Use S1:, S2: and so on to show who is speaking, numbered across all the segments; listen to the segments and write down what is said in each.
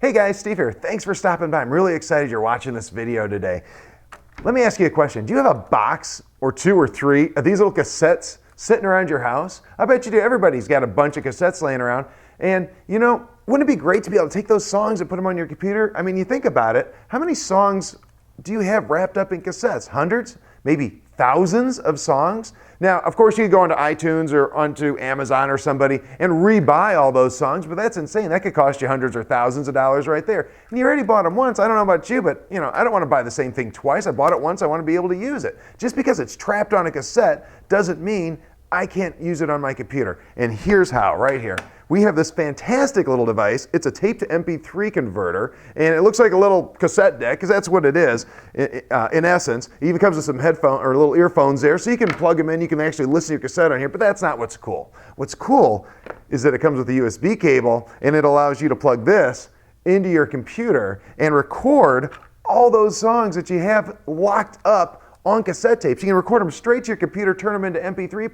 S1: Hey guys, Steve here. Thanks for stopping by. I'm really excited you're watching this video today. Let me ask you a question. Do you have a box or 2 or 3 of these little cassettes sitting around your house? I bet you do. Everybody's got a bunch of cassettes laying around. And you know, wouldn't it be great to be able to take those songs and put them on your computer? I mean, you think about it. How many songs do you have wrapped up in cassettes? Hundreds? Maybe thousands of songs? Now, of course, you could go onto iTunes or onto Amazon or somebody and rebuy all those songs, but that's insane. That could cost you hundreds or thousands of dollars right there. And you already bought them once. I don't know about you, but you know, I don't want to buy the same thing twice. I bought it once. I want to be able to use it. Just because it's trapped on a cassette doesn't mean I can't use it on my computer. And here's how, right here. We have this fantastic little device. It's a tape to MP3 converter, and it looks like a little cassette deck, because that's what it is in essence. It even comes with some headphone or little earphones there, so you can plug them in. You can actually listen to your cassette on here, but that's not what's cool. What's cool is that it comes with a USB cable, and it allows you to plug this into your computer and record all those songs that you have locked up on cassette tapes. You can record them straight to your computer, turn them into MP3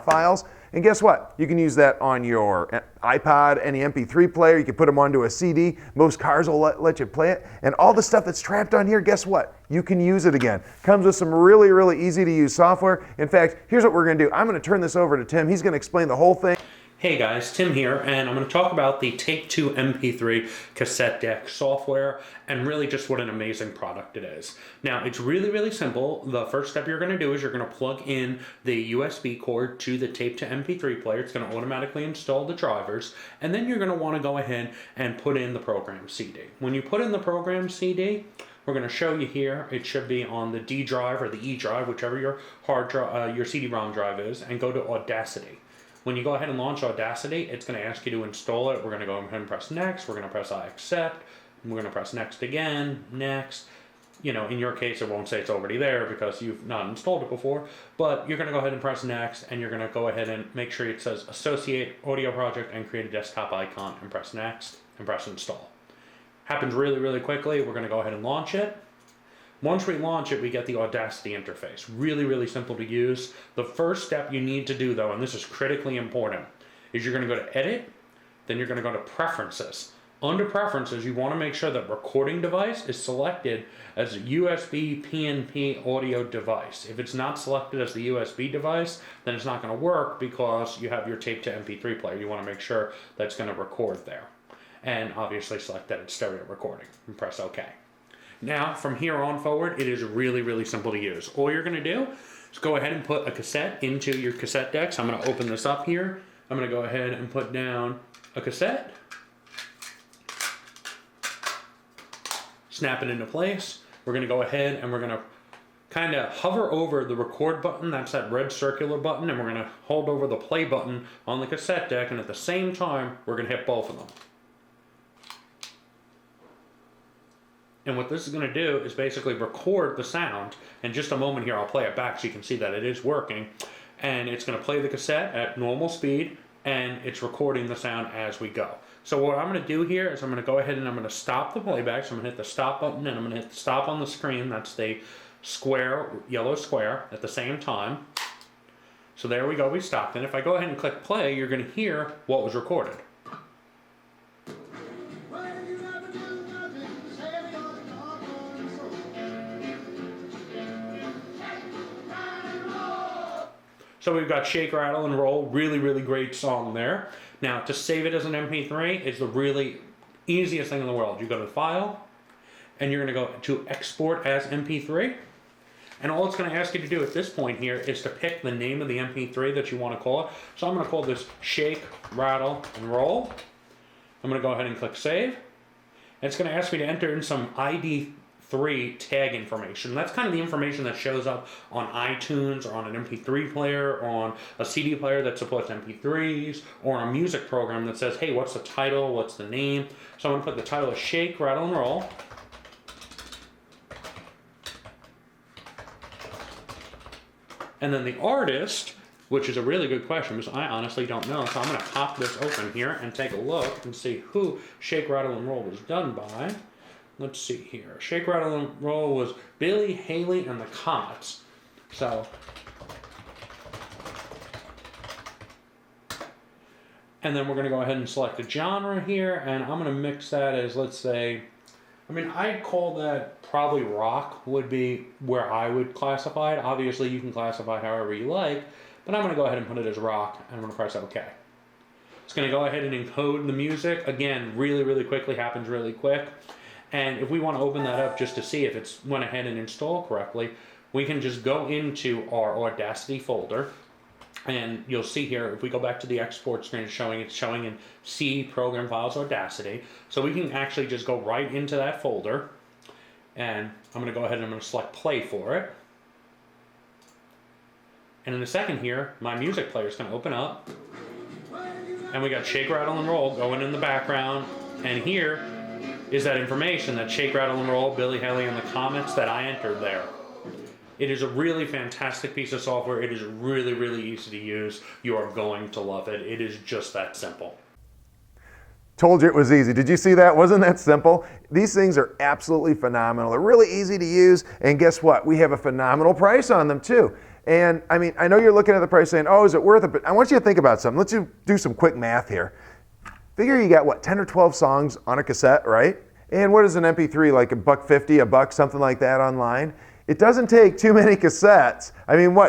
S1: files, and guess what? You can use that on your iPod, any MP3 player. You can put them onto a CD. Most cars will let you play it. And all the stuff that's trapped on here, guess what? You can use it again. Comes with some really, really easy to use software. In fact, here's what we're going to do. I'm going to turn this over to Tim. He's going to explain the whole thing.
S2: Hey guys, Tim here, and I'm going to talk about the Take 2 MP3 cassette deck software and really just what an amazing product it is. Now, it's really, really simple. The first step you're going to do is you're going to plug in the USB cord to the Tape to MP3 player. It's going to automatically install the drivers, and then you're going to want to go ahead and put in the program CD. When you put in the program CD, we're going to show you here. It should be on the D drive or the E drive, whichever your hard drive, your CD-ROM drive is, and go to Audacity. When you go ahead and launch Audacity, it's going to ask you to install it. We're going to go ahead and press next. We're going to press I accept. We're going to press next again, next. You know, in your case, it won't say it's already there because you've not installed it before, but you're going to go ahead and press next, and you're going to go ahead and make sure it says associate audio project and create a desktop icon, and press next and press install. Happens really, really quickly. We're going to go ahead and launch it. Once we launch it, we get the Audacity interface. Really, really simple to use. The first step you need to do, though, and this is critically important, is you're going to go to Edit, then you're going to go to Preferences. Under Preferences, you want to make sure that recording device is selected as a USB PNP audio device. If it's not selected as the USB device, then it's not going to work because you have your Tape to MP3 player. You want to make sure that's going to record there. And obviously select that it's stereo recording and press OK. Now, from here on forward, it is really, really simple to use. All you're going to do is go ahead and put a cassette into your cassette deck. So I'm going to open this up here. I'm going to go ahead and put down a cassette. Snap it into place. We're going to go ahead and we're going to kind of hover over the record button. That's that red circular button. And we're going to hold over the play button on the cassette deck. And at the same time, we're going to hit both of them. And what this is going to do is basically record the sound. In just a moment here, I'll play it back so you can see that it is working. And it's going to play the cassette at normal speed, and it's recording the sound as we go. So what I'm going to do here is I'm going to go ahead and I'm going to stop the playback. So I'm going to hit the stop button, and I'm going to hit the stop on the screen. That's the square, yellow square, at the same time. So there we go, we stopped. And if I go ahead and click play, you're going to hear what was recorded. So we've got Shake, Rattle, and Roll. Really, really great song there. Now, to save it as an MP3 is the really easiest thing in the world. You go to File, and you're going to go to Export as MP3. And all it's going to ask you to do at this point here is to pick the name of the MP3 that you want to call it. So I'm going to call this Shake, Rattle, and Roll. I'm going to go ahead and click Save. And it's going to ask me to enter in some ID3 tag information. That's kind of the information that shows up on iTunes or on an MP3 player or on a CD player that supports MP3s or a music program that says, hey, what's the title, what's the name? So I'm going to put the title of Shake, Rattle, and Roll. And then the artist, which is a really good question because I honestly don't know. So I'm going to pop this open here and take a look and see who Shake, Rattle, and Roll was done by. Let's see here. Shake, Rattle, and Roll was Billy, Haley, and the Comets. So And then we're going to go ahead and select a genre here, and I'm going to mix that as, let's say, I'd call that probably rock would be where I would classify it. Obviously, you can classify it however you like, but I'm going to go ahead and put it as rock, and I'm going to press OK. It's going to go ahead and encode the music. Again, really, really quickly, happens really quick. And if we want to open that up just to see if it's went ahead and installed correctly, we can just go into our Audacity folder. And you'll see here, if we go back to the export screen, it's showing in C program files Audacity. So we can actually just go right into that folder. And I'm going to go ahead and I'm going to select play for it. And in a second here, my music player is going to open up. And we got Shake, Rattle, and Roll going in the background. And here is that information, that Shake, Rattle, and Roll, Billy Haley, and the comments that I entered there. It is a really fantastic piece of software. It is really, really easy to use. You are going to love it. It is just that simple.
S1: Told you it was easy. Did you see that? Wasn't that simple? These things are absolutely phenomenal. They're really easy to use, and guess what? We have a phenomenal price on them too. And I know you're looking at the price saying, oh, is it worth it? But I want you to think about something. Let's do some quick math here. Figure you got, 10 or 12 songs on a cassette, right? And what is an MP3, like $1.50, $1, something like that online? It doesn't take too many cassettes.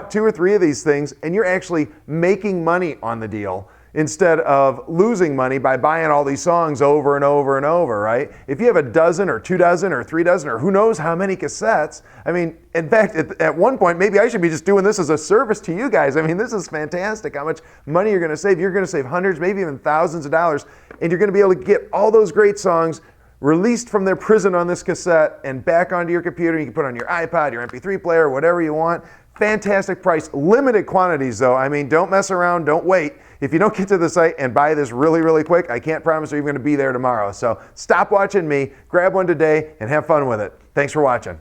S1: 2 or 3 of these things, and you're actually making money on the deal instead of losing money by buying all these songs over and over and over, right? If you have a dozen or 2 dozen or 3 dozen or who knows how many cassettes, in fact, at one point, maybe I should be just doing this as a service to you guys. This is fantastic how much money you're gonna save. You're gonna save hundreds, maybe even thousands of dollars, and you're gonna be able to get all those great songs released from their prison on this cassette and back onto your computer. You can put it on your iPod, your MP3 player, whatever you want. Fantastic price. Limited quantities though. Don't mess around, don't wait. If you don't get to the site and buy this really, really quick, I can't promise you're even going to be there tomorrow. So stop watching me, grab one today, and have fun with it. Thanks for watching.